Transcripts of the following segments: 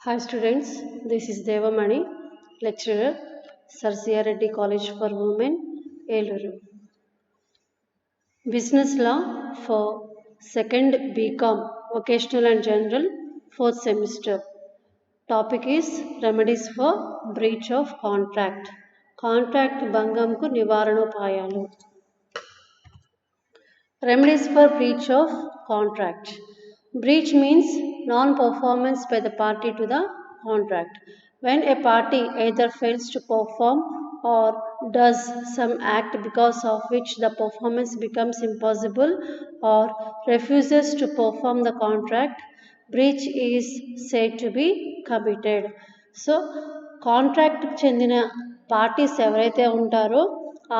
Hi students, this is Devamani, lecturer, Sir C.R. Reddy College for Women, Eluru. Business Law for 2nd BCom, Vocational and General, 4th semester. Topic is Remedies for Breach of Contract. Contract Bangamku Nivaranopayalu. Remedies for breach of contract. Breach means non-performance by the party to the contract. When a party either fails to perform or does some act because of which the performance becomes impossible or refuses to perform the contract, breach is said to be committed. So, contract చెందిన parties ఎవరైతే ఉంటారో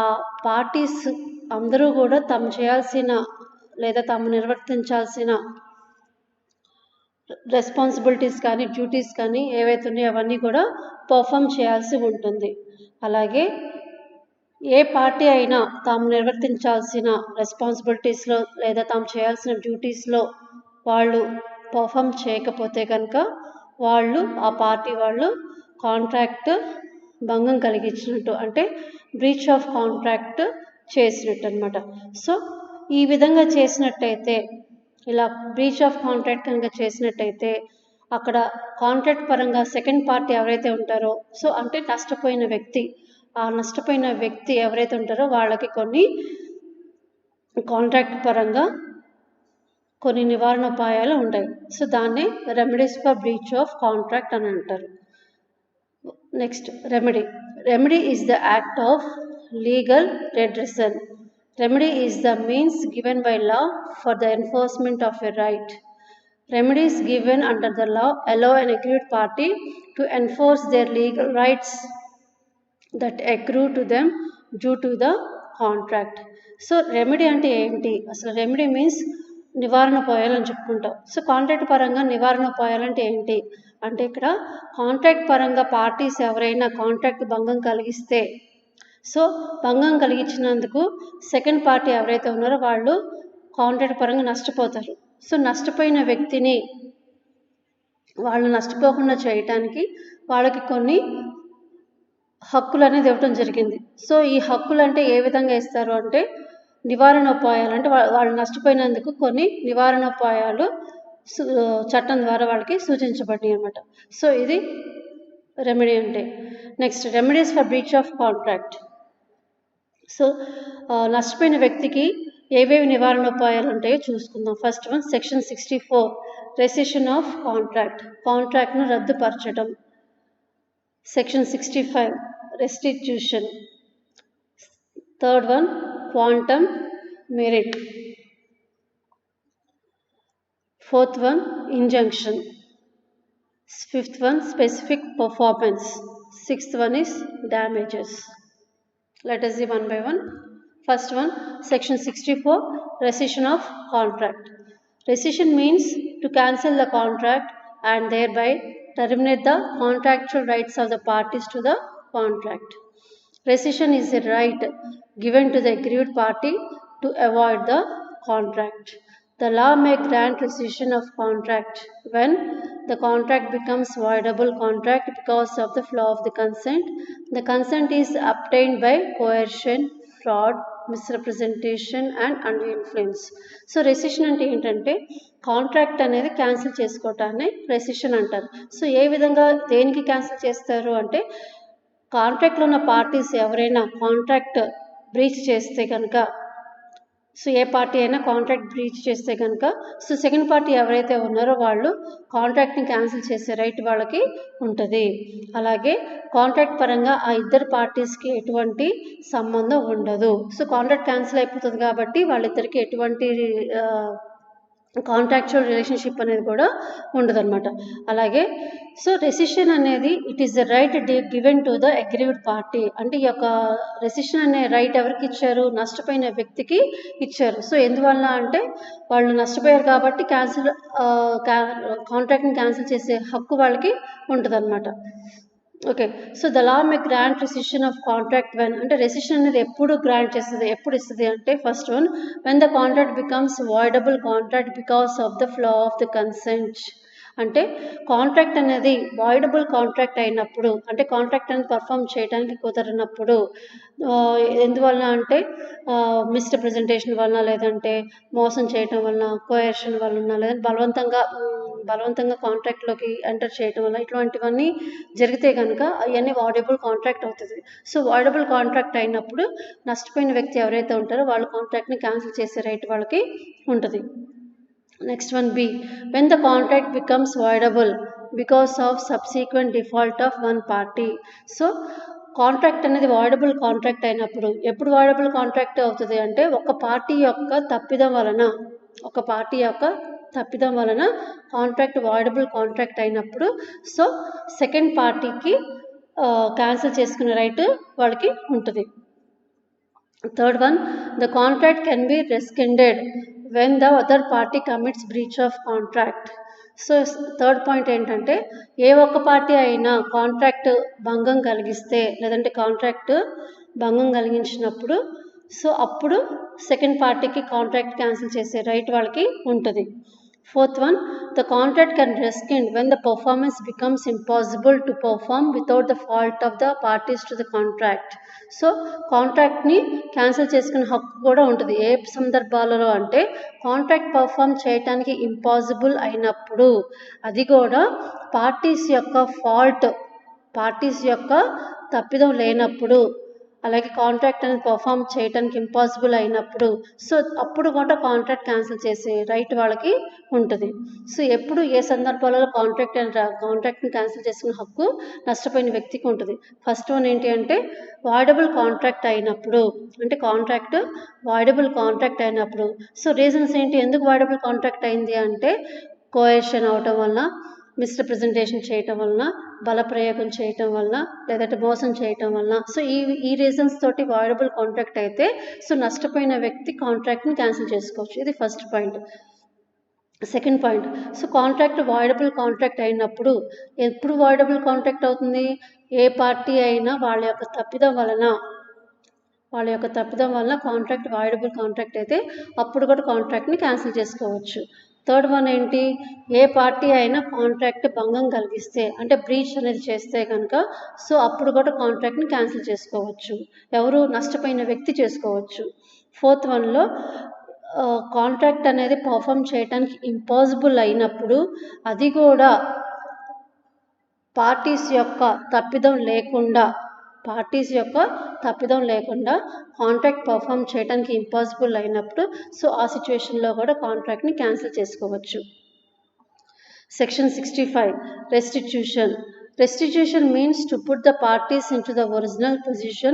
ఆ parties అందరూ కూడా తాము చేయాల్సిన లేదా తాము నిర్వర్తించాల్సిన రెస్పాన్సిబిలిటీస్ కానీ డ్యూటీస్ కానీ ఏవైతే ఉన్నాయో అవన్నీ కూడా పర్ఫామ్ చేయాల్సి ఉంటుంది. అలాగే ఏ పార్టీ అయినా తాము నిర్వర్తించాల్సిన రెస్పాన్సిబిలిటీస్లో లేదా తాము చేయాల్సిన డ్యూటీస్లో వాళ్ళు పర్ఫామ్ చేయకపోతే కనుక వాళ్ళు ఆ పార్టీ వాళ్ళు కాంట్రాక్ట్ భంగం కలిగించినట్టు, అంటే బ్రీచ్ ఆఫ్ కాంట్రాక్ట్ చేసినట్టు అనమాట. సో ఈ విధంగా చేసినట్టయితే, ఇలా బ్రీచ్ ఆఫ్ కాంట్రాక్ట్ కనుక చేసినట్టయితే అక్కడ కాంట్రాక్ట్ పరంగా సెకండ్ పార్టీ ఎవరైతే ఉంటారో, సో అంటే నష్టపోయిన వ్యక్తి, ఆ నష్టపోయిన వ్యక్తి ఎవరైతే ఉంటారో వాళ్ళకి కొన్ని కాంట్రాక్ట్ పరంగా కొన్ని నివారణోపాయాలు ఉంటాయి. సో దాన్నే remedies for breach of contract అని అంటారు. Next remedy. Remedy is the act of legal redressal. Remedy is the means given by law for the enforcement of a right. Remedies given under the law allow an aggrieved party to enforce their legal rights that accrue to them due to the contract. So remedy అంటే ఏంటి? అసలు remedy means నివారణోపాయాలు అని చెప్పుకుంటాం. So contract పరంగా నివారణోపాయాలు అంటే ఏంటి అంటే, ఇక్కడ కాంట్రాక్ట్ పరంగా పార్టీస్ ఎవరైనా కాంట్రాక్ట్ భంగం కలిగిస్తే, సో భంగం కలిగించినందుకు సెకండ్ పార్టీ ఎవరైతే ఉన్నారో వాళ్ళు కాంట్రాక్ట్ పరంగా నష్టపోతారు. సో నష్టపోయిన వ్యక్తిని వాళ్ళు నష్టపోకుండా చేయటానికి వాళ్ళకి కొన్ని హక్కులు అనేది ఇవ్వటం జరిగింది. సో ఈ హక్కులు అంటే ఏ విధంగా ఇస్తారు అంటే, నివారణోపాయాలు అంటే వాళ్ళు నష్టపోయినందుకు కొన్ని నివారణోపాయాలు చట్టం ద్వారా వాళ్ళకి సూచించబడ్డాయి అన్నమాట. సో ఇది రెమెడీ అంటే. Next remedies for breach of contract. So నష్టపోయిన వ్యక్తికి ఏవేవి నివారణోపాయాలు ఉంటాయో చూసుకుందాం. First one section 64 rescission of contract, కాంట్రాక్ట్ను రద్దుపరచడం. Section 65 restitution. Third one quantum merit. Fourth one, injunction. Fifth one, specific performance. Sixth one is damages. Let us see one by one. First one, section 64, rescission of contract. Rescission means to cancel the contract and thereby terminate the contractual rights of the parties to the contract. Rescission is a right given to the aggrieved party to avoid the contract. The law may grant rescission of contract when the contract becomes voidable contract because of the flaw of the consent. The consent is obtained by coercion, fraud, misrepresentation and undue influence. So recession అంటే ఏంటంటే, contract అనేది cancel చేసుకోవటాన్ని recession అంటారు. So ఏ విధంగా దేనికి cancel చేస్తారు అంటే, కాంట్రాక్ట్లో ఉన్న parties ఎవరైనా కాంట్రాక్ట్ బ్రీచ్ చేస్తే కనుక, సో ఏ పార్టీ అయినా కాంట్రాక్ట్ బ్రీచ్ చేస్తే కనుక, సో సెకండ్ పార్టీ ఎవరైతే ఉన్నారో వాళ్ళు కాంట్రాక్ట్ని క్యాన్సిల్ చేసే రైట్ వాళ్ళకి ఉంటుంది. అలాగే కాంట్రాక్ట్ పరంగా ఆ ఇద్దరు పార్టీస్కి ఎటువంటి సంబంధం ఉండదు. సో కాంట్రాక్ట్ క్యాన్సిల్ అయిపోతుంది కాబట్టి వాళ్ళిద్దరికి ఎటువంటి కాంట్రాక్చువల్ రిలేషన్షిప్ అనేది కూడా ఉండదన్నమాట. అలాగే సో రెసిషన్ అనేది it is the right given to the aggrieved party. అంటే ఈ యొక్క రెసిషన్ అనే రైట్ ఎవరికి ఇచ్చారు? నష్టపోయిన వ్యక్తికి ఇచ్చారు. సో ఎందువల్ల అంటే, వాళ్ళు నష్టపోయారు కాబట్టి కాంట్రాక్ట్ని క్యాన్సిల్ చేసే హక్కు వాళ్ళకి ఉంటుందన్నమాట. Okay. So the law may grant rescission of contract when, అంటే రెసిషన్ అనేది ఎప్పుడు గ్రాంట్ చేస్తుంది, ఎప్పుడు ఇస్తుంది అంటే, first one when the contract becomes voidable contract because of the flaw of the consent. అంటే కాంట్రాక్ట్ అనేది వాయిడబుల్ కాంట్రాక్ట్ అయినప్పుడు, అంటే కాంట్రాక్ట్ అనేది పర్ఫామ్ చేయడానికి కుదరనప్పుడు, ఎందువలన అంటే మిస్‌రిప్రజెంటేషన్ వలన, లేదంటే మోసం చేయటం వలన, కోయర్షన్ వలన, లేదంటే బలవంతంగా కాంట్రాక్ట్‌లోకి ఎంటర్ చేయటం వల్ల, ఇటువంటివన్నీ జరిగితే గనుక అవన్నీ వాయిడబుల్ కాంట్రాక్ట్ అవుతది. సో, వాయిడబుల్ కాంట్రాక్ట్ అయినప్పుడు నష్టపోయిన వ్యక్తి ఎవరైతే ఉంటారో వాళ్ళు కాంట్రాక్ట్‌ని క్యాన్సిల్ చేసే రైట్ వాళ్ళకి ఉంటది. Next one B, when the contract becomes voidable because of subsequent default of one party. So contract అనేది వాయిడబుల్ కాంట్రాక్ట్ అయినప్పుడు, ఎప్పుడు వాయిడబుల్ కాంట్రాక్ట్ అవుతుంది అంటే ఒక పార్టీ యొక్క తప్పిదం వలన కాంట్రాక్ట్ వాయిడబుల్ కాంట్రాక్ట్ అయినప్పుడు, సో సెకండ్ పార్టీకి క్యాన్సిల్ చేసుకునే రైట్ వాళ్ళకి ఉంటుంది. Third one, the contract can be rescinded when the other party commits breach of contract. So third point ఏంటంటే, ఏ ఒక్క పార్టీ అయినా కాంట్రాక్ట్ భంగం కలిగిస్తే, లేదంటే కాంట్రాక్ట్ భంగం కలిగించినప్పుడు, సో అప్పుడు సెకండ్ పార్టీకి కాంట్రాక్ట్ క్యాన్సిల్ చేసే రైట్ వాళ్ళకి ఉంటుంది. Fourth one, the contract can rescind when the performance becomes impossible to perform without the fault of the parties to the contract. So కాంట్రాక్ట్ని క్యాన్సిల్ చేసుకునే హక్కు కూడా ఉంటుంది. ఏ సందర్భాలలో అంటే కాంట్రాక్ట్ పర్ఫామ్ చేయటానికి ఇంపాసిబుల్ అయినప్పుడు, అది కూడా పార్టీస్ యొక్క తప్పిదం లేనప్పుడు, అలాగే కాంట్రాక్ట్ అనేది పర్ఫామ్ చేయడానికి ఇంపాసిబుల్ అయినప్పుడు, సో అప్పుడు కూడా కాంట్రాక్ట్ క్యాన్సిల్ చేసే రైట్ వాళ్ళకి ఉంటుంది. సో ఎప్పుడు ఏ సందర్భాలలో కాంట్రాక్ట్ని క్యాన్సిల్ చేసుకునే హక్కు నష్టపోయిన వ్యక్తికి ఉంటుంది. ఫస్ట్ వన్ ఏంటి అంటే వాయిడబుల్ కాంట్రాక్ట్ అయినప్పుడు, అంటే కాంట్రాక్ట్ వాయిడబుల్ కాంట్రాక్ట్ అయినప్పుడు. సో రీజన్స్ ఏంటి, ఎందుకు వాయిడబుల్ కాంట్రాక్ట్ అయింది అంటే కోయర్షన్ అవటం వలన, మిస్‌రిప్రజెంటేషన్ చేయటం వలన, బలప్రయోగం చేయటం వలన, లేదంటే మోసం చేయటం వలన. సో ఈ రీజన్స్ తోటి వాయిడబుల్ కాంట్రాక్ట్ అయితే, సో నష్టపోయిన వ్యక్తి కాంట్రాక్ట్ని క్యాన్సిల్ చేసుకోవచ్చు. ఇది first point. Second point, so contract voidable contract అయినప్పుడు, ఎప్పుడు వాయిడబుల్ కాంట్రాక్ట్ అవుతుంది, ఏ పార్టీ అయినా వాళ్ళ యొక్క తప్పిదం వలన కాంట్రాక్ట్ వాయిడబుల్ కాంట్రాక్ట్ అయితే అప్పుడు కూడా కాంట్రాక్ట్ని క్యాన్సిల్ చేసుకోవచ్చు. థర్డ్ వన్ ఏంటి, ఏ పార్టీ అయినా కాంట్రాక్ట్ భంగం కలిగిస్తే, అంటే బ్రీచ్ అనేది చేస్తే కనుక, సో అప్పుడు కూడా కాంట్రాక్ట్ని క్యాన్సిల్ చేసుకోవచ్చు. ఎవరు, నష్టపోయిన వ్యక్తి చేసుకోవచ్చు. ఫోర్త్ వన్లో కాంట్రాక్ట్ అనేది పర్ఫామ్ చేయడానికి ఇంపాసిబుల్ అయినప్పుడు, అది కూడా పార్టీస్ యొక్క తప్పిదం లేకుండా కాంట్రాక్ట్ పర్ఫామ్ చేయడానికి ఇంపాసిబుల్ అయినప్పుడు, సో ఆ సిచ్యువేషన్లో కూడా కాంట్రాక్ట్ని క్యాన్సిల్ చేసుకోవచ్చు. Section 65, restitution. Restitution means to put the parties into the original position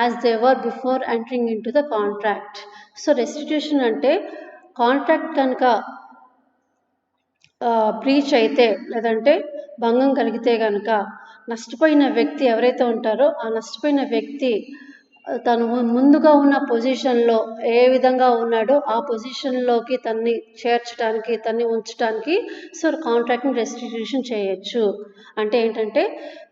as they were before entering into the contract. So restitution అంటే కాంట్రాక్ట్ కనుక బ్రీచ్ అయితే, లేదంటే భంగం కలిగితే కనుక నష్టపోయిన వ్యక్తి ఎవరైతే ఉంటారో ఆ నష్టపోయిన వ్యక్తి తను ముందుగా ఉన్న పొజిషన్లో ఏ విధంగా ఉన్నాడో ఆ పొజిషన్లోకి తన్ని చేర్చడానికి, తన్ని ఉంచడానికి సో కాంట్రాక్ట్ని రెస్టిట్యూషన్ చేయొచ్చు. అంటే ఏంటంటే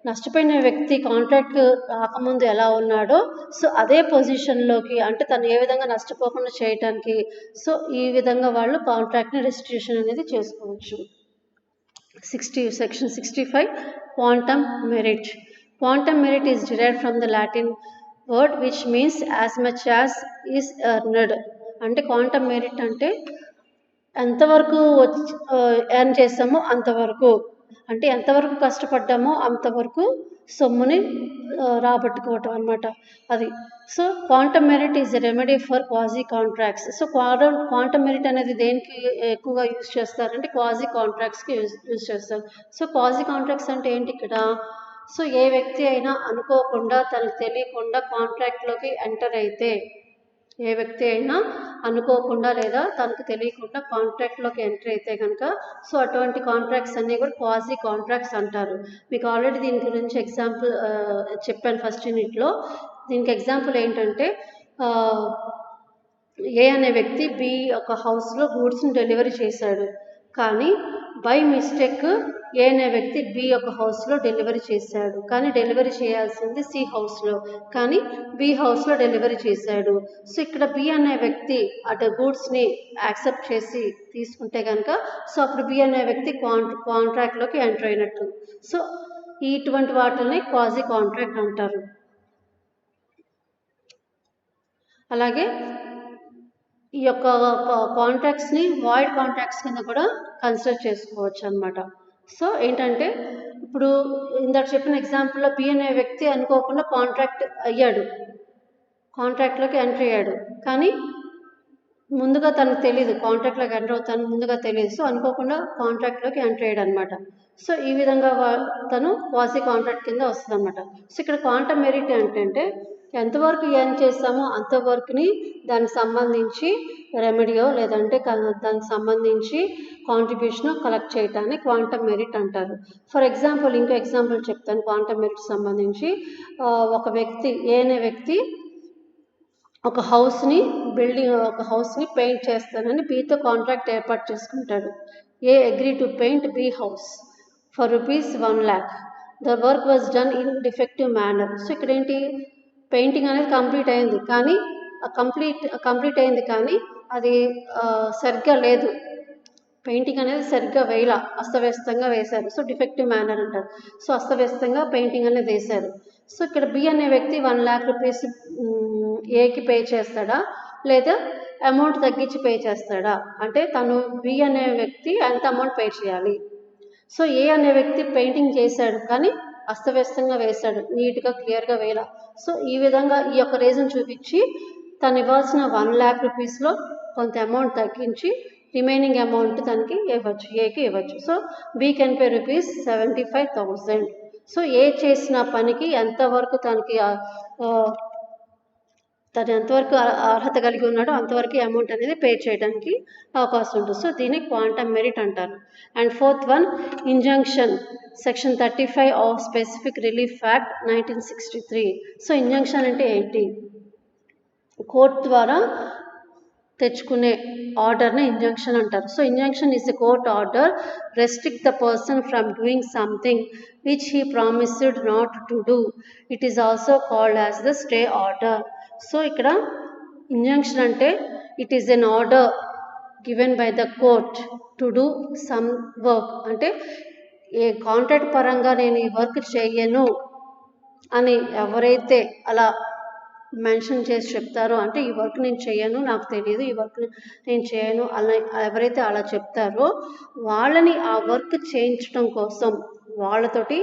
నష్టపోయిన వ్యక్తి కాంట్రాక్ట్ రాకముందు ఎలా ఉన్నాడో సో అదే పొజిషన్లోకి, అంటే తను ఏ విధంగా నష్టపోకుండా చేయటానికి, సో ఈ విధంగా వాళ్ళు కాంట్రాక్ట్ని రెస్టిట్యూషన్ అనేది చేసుకోవచ్చు. Section 65, quantum merit. Quantum merit is derived from the Latin word which means as much as is earned. అంటే క్వాంటమ్ మెరిట్ అంటే ఎంతవరకు ఎర్న్ చేసామో అంతవరకు, అంటే ఎంతవరకు కష్టపడ్డామో అంతవరకు సొమ్ముని రాబట్టుకోవటం అనమాట అది. So quantum merit is a remedy for quasi contracts. So quantum merit అనేది దేనికి ఎక్కువగా యూజ్ చేస్తారంటే క్వాజీ కాంట్రాక్ట్స్కి యూజ్ చేస్తారు. సో క్వాజీ కాంట్రాక్ట్స్ అంటే ఏంటి ఇక్కడ, సో ఏ వ్యక్తి అయినా అనుకోకుండా తనకు తెలియకుండా కాంట్రాక్ట్లోకి ఎంటర్ అయితే, ఏ వ్యక్తి అయినా అనుకోకుండా లేదా తనకు తెలియకుండా కాంట్రాక్ట్లోకి ఎంటర్ అయితే కనుక, సో అటువంటి కాంట్రాక్ట్స్ అన్నీ కూడా క్వాజీ కాంట్రాక్ట్స్ అంటారు. మీకు ఆల్రెడీ దీని గురించి ఎగ్జాంపుల్ చెప్పాను ఫస్ట్ యూనిట్లో. దీనికి ఎగ్జాంపుల్ ఏంటంటే ఏ అనే వ్యక్తి బి ఒక హౌస్లో గూడ్స్ని డెలివరీ చేశాడు, కానీ బై మిస్టేక్ ఏ అనే వ్యక్తి బి యొక్క హౌస్లో డెలివరీ చేశాడు, కానీ డెలివరీ చేయాల్సింది సి హౌస్లో, కానీ బి హౌస్లో డెలివరీ చేశాడు. సో ఇక్కడ బి అనే వ్యక్తి అటు గూడ్స్ని యాక్సెప్ట్ చేసి తీసుకుంటే కనుక సో అప్పుడు బి అనే వ్యక్తి కాంట్రాక్ట్లోకి ఎంటర్ అయినట్టు. సో ఇటువంటి వాటిని క్వాజీ కాంట్రాక్ట్ అంటారు. అలాగే ఈ యొక్క కాంట్రాక్ట్స్ని వాయిడ్ కాంట్రాక్ట్స్ కింద కూడా కన్సిడర్ చేసుకోవచ్చు అనమాట. సో ఏంటంటే ఇప్పుడు ఇందాక చెప్పిన ఎగ్జాంపుల్లో బి అనే వ్యక్తి అనుకోకుండా కాంట్రాక్ట్లోకి ఎంటర్ అయ్యాడు, కానీ ముందుగా తనకు తెలియదు, కాంట్రాక్ట్లోకి ఎంటర్ అవుతాను ముందుగా తెలియదు. సో అనుకోకుండా కాంట్రాక్ట్లోకి ఎంటర్ అయ్యాడు అనమాట. సో ఈ విధంగా తను క్వాసీ కాంట్రాక్ట్ కింద వస్తుంది అనమాట. సో ఇక్కడ క్వాంటమ్ మెరిట్ ఏంటంటే ఎంతవరకు ఎర్న్ చేస్తామో అంతవరకుని దానికి సంబంధించి రెమెడియో లేదంటే దానికి సంబంధించి కాంట్రిబ్యూషన్ కలెక్ట్ చేయటాన్ని క్వాంటమ్ మెరిట్ అంటారు. ఫర్ ఎగ్జాంపుల్ ఇంకో ఎగ్జాంపుల్ చెప్తాను క్వాంటమ్ మెరిట్ సంబంధించి. ఒక వ్యక్తి ఏ అనే వ్యక్తి ఒక హౌస్ని పెయింట్ చేస్తానని బీతో కాంట్రాక్ట్ ఏర్పాటు చేసుకుంటాడు. A agree to paint B house for ₹1 lakh. The work was done in defective manner. So ఇక్కడ ఏంటి, పెయింటింగ్ అనేది కంప్లీట్ అయింది కానీ అది సరిగ్గా లేదు, పెయింటింగ్ అనేది సరిగ్గా వేయాల, అస్తవ్యస్తంగా వేశారు. సో డిఫెక్టివ్ మేనర్ అంటారు. సో అస్తవ్యస్తంగా పెయింటింగ్ అనేది వేశారు. సో ఇక్కడ బి అనే వ్యక్తి ₹1 lakh ఏకి పే చేస్తాడా లేదా అమౌంట్ తగ్గించి పే చేస్తాడా అంటే తను బి అనే వ్యక్తి ఎంత అమౌంట్ పే చేయాలి. సో ఏ అనే వ్యక్తి పెయింటింగ్ చేశాడు కానీ అస్తవ్యస్తంగా వేశాడు, నీట్గా క్లియర్గా వేయాల. సో ఈ విధంగా ఈ యొక్క రీజన్ చూపించి తను ఇవ్వాల్సిన ₹1 lakh కొంత అమౌంట్ తగ్గించి రిమైనింగ్ అమౌంట్ తనకి ఇవ్వచ్చు, ఏకి ఇవ్వచ్చు. So B can pay ₹75,000. So A చేసిన పనికి ఎంతవరకు తను ఎంతవరకు అర్హత కలిగి ఉన్నాడో అంతవరకు అమౌంట్ అనేది పే చేయడానికి అవకాశం ఉంటుంది. సో దీన్ని క్వాంటమ్ మెరిట్ అంటారు. And 4th one, injunction, section 35 of specific relief act 1963. So injunction అంటే ఏంటి, కోర్టు ద్వారా తెచ్చుకునే ఆర్డర్ని ఇంజంక్షన్ అంటారు. So injunction is a court order restrict the person from doing something which he promised not to do. It is also called as the stay order. So ఇక్కడ injunction అంటే it is an order given by the court to do some work. అంటే ఏ contract పరంగా నేను ఈ work చేయను అని ఎవరైతే అలా మెన్షన్ చేసి చెప్తారో, అంటే ఈ వర్క్ నేను చేయను, నాకు తెలియదు, ఈ వర్క్ నేను చేయను అలా ఎవరైతే అలా చెప్తారో వాళ్ళని ఆ వర్క్ చేయించడం కోసం, వాళ్ళతోటి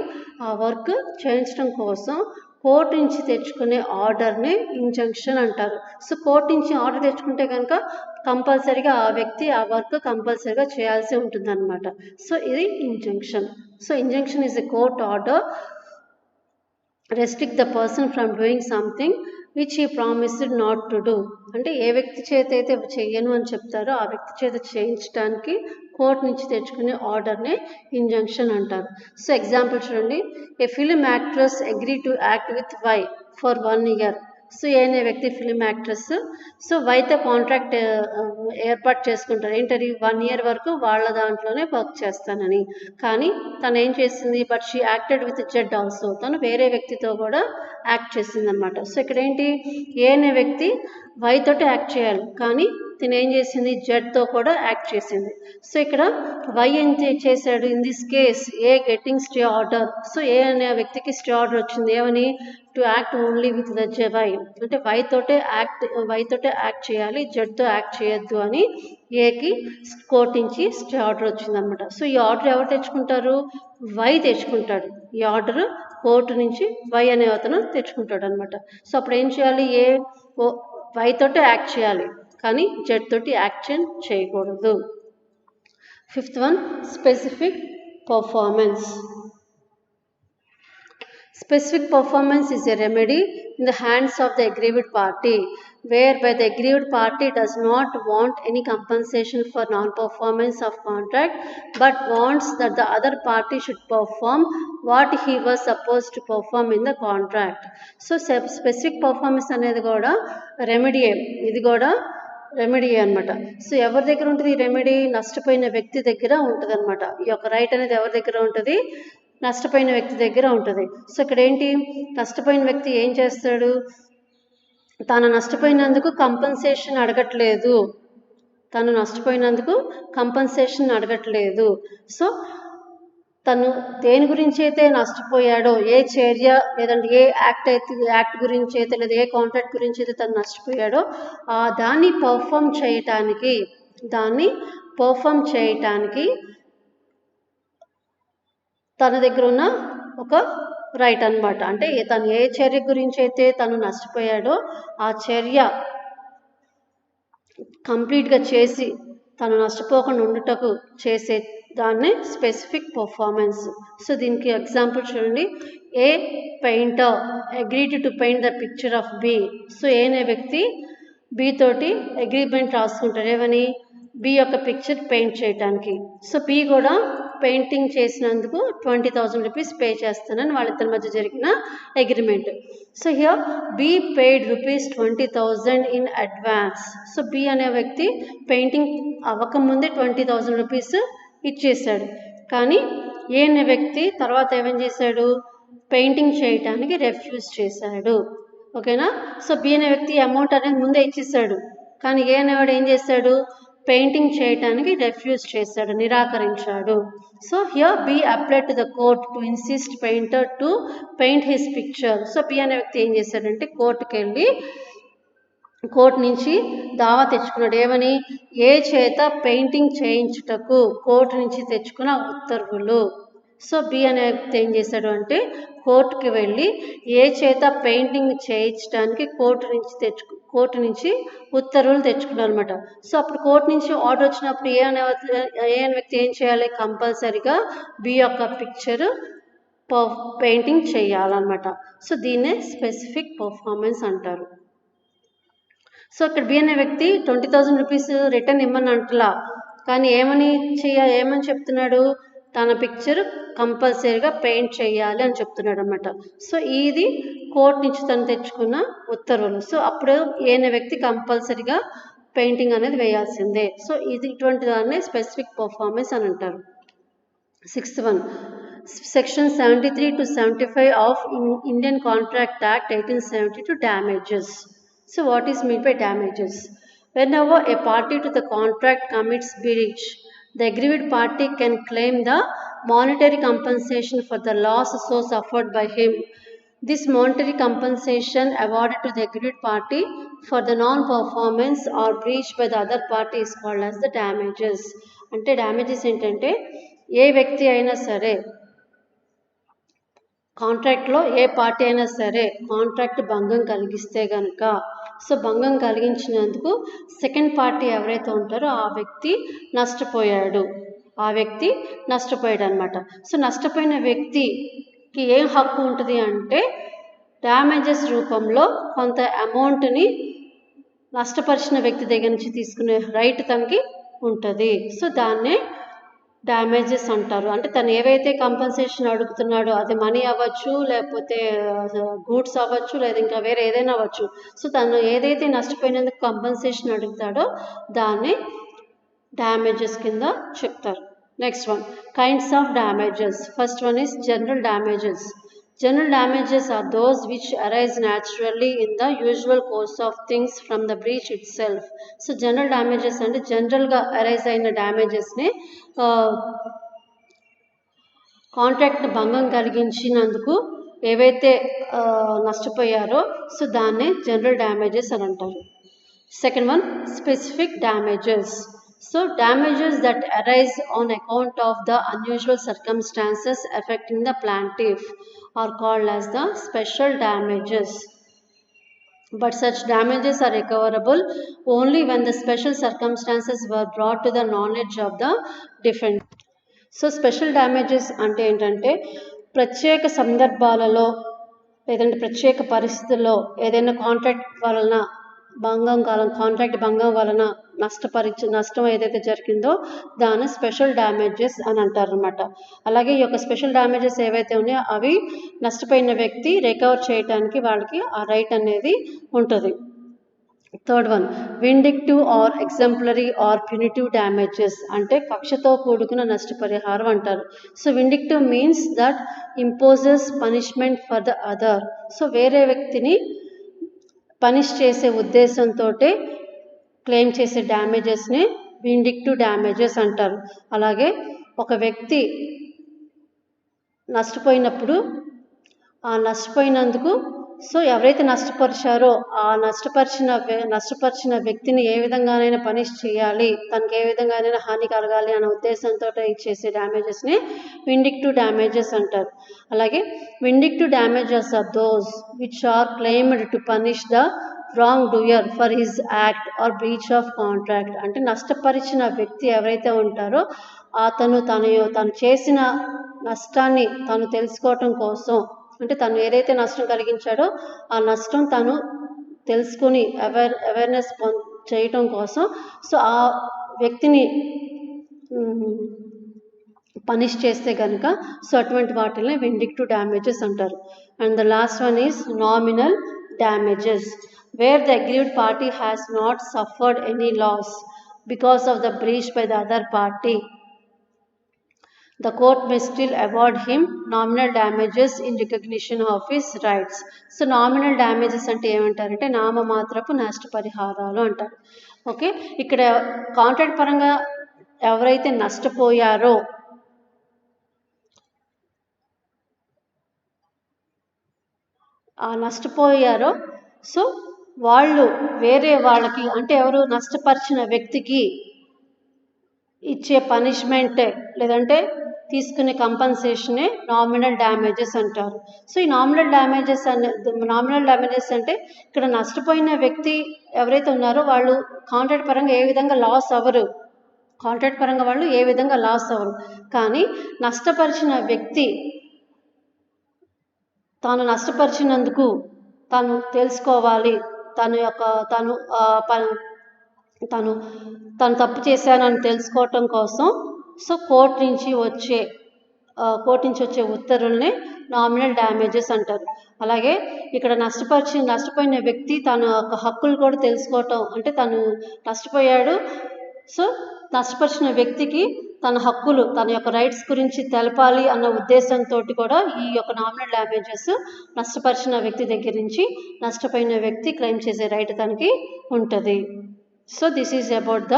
ఆ వర్క్ చేయించడం కోసం కోర్టు నుంచి తెచ్చుకునే ఆర్డర్ని ఇంజంక్షన్ అంటారు. సో కోర్టు నుంచి ఆర్డర్ తెచ్చుకుంటే కనుక కంపల్సరీగా ఆ వ్యక్తి ఆ వర్క్ కంపల్సరీగా చేయాల్సి ఉంటుంది అనమాట. సో ఇది injunction. So injunction is a court order restrict the person from doing something which he promised not to do. అంటే ఏ వ్యక్తి చేత అయితే చెయ్యను అని చెప్తారో ఆ వ్యక్తి చేత చేయించడానికి కోర్టు నుంచి తెచ్చుకునే ఆర్డర్నే ఇంజంక్షన్ అంటారు. సో ఎగ్జాంపుల్ చూడండి, A film actress agree to act with Y for 1 year. So A అనే వ్యక్తి ఫిలిం యాక్ట్రెస్ సో వైతో కాంట్రాక్ట్ ఏర్పాటు చేసుకుంటారు, ఏంటది 1 year వరకు వాళ్ళ దాంట్లోనే వర్క్ చేస్తానని. కానీ తను ఏం చేసింది, but she acted with Z also, తను వేరే వ్యక్తితో కూడా యాక్ట్ చేసింది అనమాట. సో ఇక్కడ ఏంటి, ఏ అనే వ్యక్తి వై తోటి యాక్ట్ చేయాలి కానీ తిను ఏం చేసింది, జెడ్తో కూడా యాక్ట్ చేసింది. సో ఇక్కడ వై ఏం చేశాడు, in this case A getting stay order. So A అనే వ్యక్తికి స్టే ఆర్డర్ వచ్చింది, ఏమని, to act only with the Y, అంటే వైతోటే యాక్ట్ చేయాలి, జెడ్తో యాక్ట్ చేయొద్దు అని ఏకి కోర్టు నుంచి స్టే ఆర్డర్ వచ్చిందనమాట. సో ఈ ఆర్డర్ ఎవరు తెచ్చుకుంటారు, వై తెచ్చుకుంటాడు. ఈ ఆర్డర్ కోర్టు నుంచి వై అనే అతను తెచ్చుకుంటాడు అనమాట. సో అప్పుడు ఏం చేయాలి, ఏ వైతోటే యాక్ట్ చేయాలి కానీ జెడ్ తోటి యాక్షన్ చేయకూడదు. 5th one, specific performance. Specific performance is a remedy in the hands of the aggrieved party, whereby the aggrieved party does not want any compensation for non-performance of contract, but wants that the other party should perform what he was supposed to perform in the contract. So specific performance అనేది కూడా remedy, ఇది కూడా remedy అనమాట. So ఎవరి దగ్గర ఉంటుంది ఈ remedy? నష్టపోయిన వ్యక్తి దగ్గర ఉంటుంది అనమాట. ఈ యొక్క రైట్ అనేది ఎవరి దగ్గర ఉంటుంది? నష్టపోయిన వ్యక్తి దగ్గర ఉంటుంది. సో ఇక్కడ ఏంటి, నష్టపోయిన వ్యక్తి ఏం చేస్తాడు? తాను నష్టపోయినందుకు కంపెన్సేషన్ అడగట్లేదు. తను నష్టపోయినందుకు కంపెన్సేషన్ అడగట్లేదు. సో తను దేని గురించి అయితే నష్టపోయాడో, ఏ చర్య లేదంటే ఏ యాక్ట్ గురించి అయితే లేదా ఏ కాంట్రాక్ట్ గురించి అయితే తను నష్టపోయాడో దాన్ని పర్ఫామ్ చేయటానికి తన దగ్గర ఉన్న ఒక రైట్ అనమాట. అంటే తను ఏ చర్య గురించి అయితే తను నష్టపోయాడో ఆ చర్య కంప్లీట్గా చేసి తను నష్టపోకుండా ఉండుటకు చేసే దాన్ని స్పెసిఫిక్ పర్ఫార్మెన్స్. సో దీనికి ఎగ్జాంపుల్ చూడండి. A painter agreed to paint the picture of B. So A అనే వ్యక్తి బి తోటి అగ్రిమెంట్ రాసుకుంటారు. ఏమని? బి యొక్క పిక్చర్ పెయింట్ చేయడానికి. సో బి కూడా పెయింటింగ్ చేసినందుకు 20,000 రూపీస్ పే చేస్తానని వాళ్ళిద్దరి మధ్య జరిగిన agreement. So here B paid ₹20,000 in advance. So B అనే వ్యక్తి పెయింటింగ్ అవ్వకముందే 20,000 రూపీస్ ఇచ్చేసాడు. కానీ ఏ అనే వ్యక్తి తర్వాత ఏమేం చేశాడు? పెయింటింగ్ చేయటానికి రెఫ్యూజ్ చేశాడు. ఓకేనా? సో బి అనే వ్యక్తి అమౌంట్ అనేది ముందే ఇచ్చేసాడు. కానీ ఏ అనేవాడు ఏం చేశాడు? పెయింటింగ్ చేయటానికి రెఫ్యూజ్ చేశాడు, నిరాకరించాడు. So here B applied to the court to insist painter to paint his picture. So B అనే వ్యక్తి ఏం చేశాడంటే కోర్టుకి వెళ్ళి కోర్టు నుంచి దావా తెచ్చుకున్నాడు. ఏమని? ఏ చేత పెయింటింగ్ చేయించుటకు కోర్టు నుంచి తెచ్చుకున్న ఉత్తర్వులు. సో బి అనే వ్యక్తి ఏం చేశాడు అంటే కోర్టుకి వెళ్ళి ఏ చేత పెయింటింగ్ చేయించడానికి కోర్టు నుంచి ఉత్తర్వులు తెచ్చుకున్నారు అనమాట. సో అప్పుడు కోర్టు నుంచి ఆర్డర్ వచ్చినప్పుడు ఏ అనే వ్యక్తి ఏం చేయాలి? కంపల్సరిగా బి యొక్క పిక్చర్ పెయింటింగ్ చేయాలన్నమాట. సో దీన్నే స్పెసిఫిక్ పర్ఫార్మెన్స్ అంటారు. సో ఇక్కడ బి అనే వ్యక్తి 20,000 రూపీస్ రిటర్న్ ఇమ్మని అంటలా, కానీ ఏమని చెప్తున్నాడు? తన పిక్చర్ కంపల్సరీగా పెయింట్ చేయాలి అని చెప్తున్నాడు అనమాట. సో ఇది కోర్టు నుంచి తను తెచ్చుకున్న ఉత్తర్వులు. సో అప్పుడు ఏ అనే వ్యక్తి కంపల్సరీగా పెయింటింగ్ అనేది వేయాల్సిందే. సో ఇటువంటి దాన్ని స్పెసిఫిక్ పర్ఫార్మెన్స్ అని అంటారు. 6th one, Section 73 to 75 of Indian Contract Act 1872 damages. So what is meant by damages? Whenever a party to the contract commits breach, the aggrieved party can claim the monetary compensation for the loss so suffered by him. This monetary compensation awarded to the aggrieved party for the non-performance or breach by the other party is called as the damages. అంటే damages ఏంటంటే ఏ వ్యక్తి అయినా సరే కాంట్రాక్ట్లో ఏ party అయినా సరే contract భంగం కలిగిస్తే కనుక, సో భంగం కలిగించినందుకు సెకండ్ పార్టీ ఎవరైతే ఉంటారో ఆ వ్యక్తి నష్టపోయాడు అనమాట. సో నష్టపోయిన వ్యక్తికి ఏం హక్కు ఉంటుంది అంటే డ్యామేజెస్ రూపంలో కొంత అమౌంట్ని నష్టపరిచిన వ్యక్తి దగ్గర నుంచి తీసుకునే రైట్ తనకి ఉంటుంది. సో దాన్నే డ్యామేజెస్ అంటారు. అంటే తను ఏవైతే కంపెన్సేషన్ అడుగుతున్నాడో అది మనీ అవ్వచ్చు, లేకపోతే గూడ్స్ అవ్వచ్చు, లేదా ఇంకా వేరే ఏదైనా అవ్వచ్చు. సో తను ఏదైతే నష్టపోయినందుకు కంపెన్సేషన్ అడుగుతాడో దాన్ని డ్యామేజెస్ కింద చెప్తారు. Next one, kinds of damages. First one is general damages. General damages are those which arise naturally in the usual course of things from the breach itself. So general damages అంటే జనరల్గా arise అయిన డ్యామేజెస్ని contract భంగం కలిగించినందుకు ఏవైతే నష్టపోయారో so దాన్నే general damages అని అంటారు. Second one, specific damages. So damages that arise on account of the unusual circumstances affecting the plaintiff are called as the special damages. But such damages are recoverable only when the special circumstances were brought to the knowledge of the defendant. So special damages అంటే ఏంటంటే ప్రత్యేక సందర్భాలలో లేదంటే ప్రత్యేక పరిస్థితుల్లో ఏదైనా contract భంగం వలన నష్టం ఏదైతే జరిగిందో దాన్ని స్పెషల్ డ్యామేజెస్ అని అంటారు అనమాట. అలాగే ఈ యొక్క స్పెషల్ డ్యామేజెస్ ఏవైతే ఉన్నాయో అవి నష్టపోయిన వ్యక్తి రికవర్ చేయడానికి వాళ్ళకి ఆ రైట్ అనేది ఉంటుంది. Third one, vindictive or exemplary or punitive damages అంటే కక్షతో కూడుకున్న నష్టపరిహారం అంటారు. So vindictive means that imposes punishment for the other. సో వేరే వ్యక్తిని పనిష్ చేసే ఉద్దేశంతో క్లెయిమ్ చేసే డ్యామేజెస్ని విండిక్టివ్ డ్యామేజెస్ అంటారు. అలాగే ఒక వ్యక్తి నష్టపోయినప్పుడు ఆ నష్టపోయినందుకు సో ఎవరైతే నష్టపరిచారో ఆ నష్టపరిచిన వ్యక్తిని ఏ విధంగానైనా పనిష్ చేయాలి, తనకి ఏ విధంగానైనా హాని కలగాలి అనే ఉద్దేశంతో చేసే డ్యామేజెస్ని విండిక్టివ్ డ్యామేజెస్ అంటారు. అలాగే vindictive damages are those which are claimed to punish the wrongdoer for his act or breach of contract. అంటే నష్టపరిచిన వ్యక్తి ఎవరైతే ఉంటారో తను చేసిన నష్టాన్ని తను తెలుసుకోవటం కోసం, అంటే తను ఏదైతే నష్టం కలిగించాడో ఆ నష్టం తను తెలుసుకొని అవేర్నెస్ చేయటం కోసం సో ఆ వ్యక్తిని పనిష్ చేస్తే కనుక సో అటువంటి వాటిని విండిక్టివ్ డ్యామేజెస్ అంటారు. And the last one is nominal damages where the aggrieved party has not suffered any loss because of the breach by the other party. The court may still award him nominal damages in recognition of his rights. So nominal damages అంటే ఏమంటారంటే నామమాత్రపు నష్టపరిహారాలు అంటారు. Okay, ఇక్కడ contract పరంగా ఎవరైతే నష్టపోయారో so వాళ్ళు వేరే వాళ్ళకి అంటే ఎవరు నష్టపరిచిన వ్యక్తికి ఇచ్చే పనిష్మెంటే లేదంటే తీసుకునే కంపన్సేషనే నామినల్ డ్యామేజెస్ అంటారు. సో ఈ నామినల్ డ్యామేజెస్ అంటే ఇక్కడ నష్టపోయిన వ్యక్తి ఎవరైతే ఉన్నారో వాళ్ళు కాంట్రాక్ట్ పరంగా ఏ విధంగా లాస్ అవ్వరు, కానీ నష్టపరిచిన వ్యక్తి తాను నష్టపరిచినందుకు తను తెలుసుకోవాలి, తను తప్పు చేశానని తెలుసుకోవటం కోసం సో కోర్టు నుంచి వచ్చే ఉత్తర్వుల్ని నామినల్ డ్యామేజెస్ అంటారు. అలాగే ఇక్కడ నష్టపోయిన వ్యక్తి తన యొక్క హక్కులు కూడా తెలుసుకోవటం, అంటే తను నష్టపోయాడు సో నష్టపరిచిన వ్యక్తికి తన హక్కులు తన యొక్క రైట్స్ గురించి తెలపాలి అన్న ఉద్దేశంతో కూడా ఈ యొక్క నామినల్ డ్యామేజెస్ నష్టపరిచిన వ్యక్తి దగ్గర నుంచి నష్టపోయిన వ్యక్తి క్లెయిమ్ చేసే రైట్ తనకి ఉంటుంది. So this is about the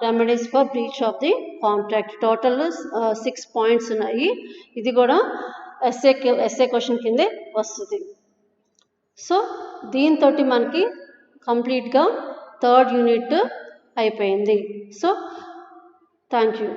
remedies for breach of the contract. Total 6 points ఉన్నాయి. ఇది కూడా ఎస్ఏ క్వశ్చన్ కిందే వస్తుంది. సో దీంతో మనకి కంప్లీట్గా 3rd యూనిట్ అయిపోయింది. So thank you.